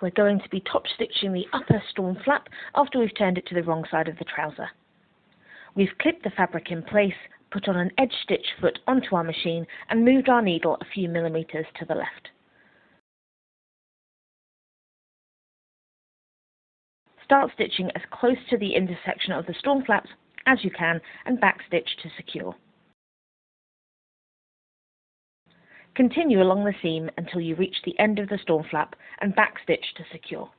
we're going to be top stitching the upper storm flap after we've turned it to the wrong side of the trouser. We've clipped the fabric in place, put on an edge stitch foot onto our machine and moved our needle a few millimetres to the left. Start stitching as close to the intersection of the storm flaps as you can and backstitch to secure. Continue along the seam until you reach the end of the storm flap and backstitch to secure.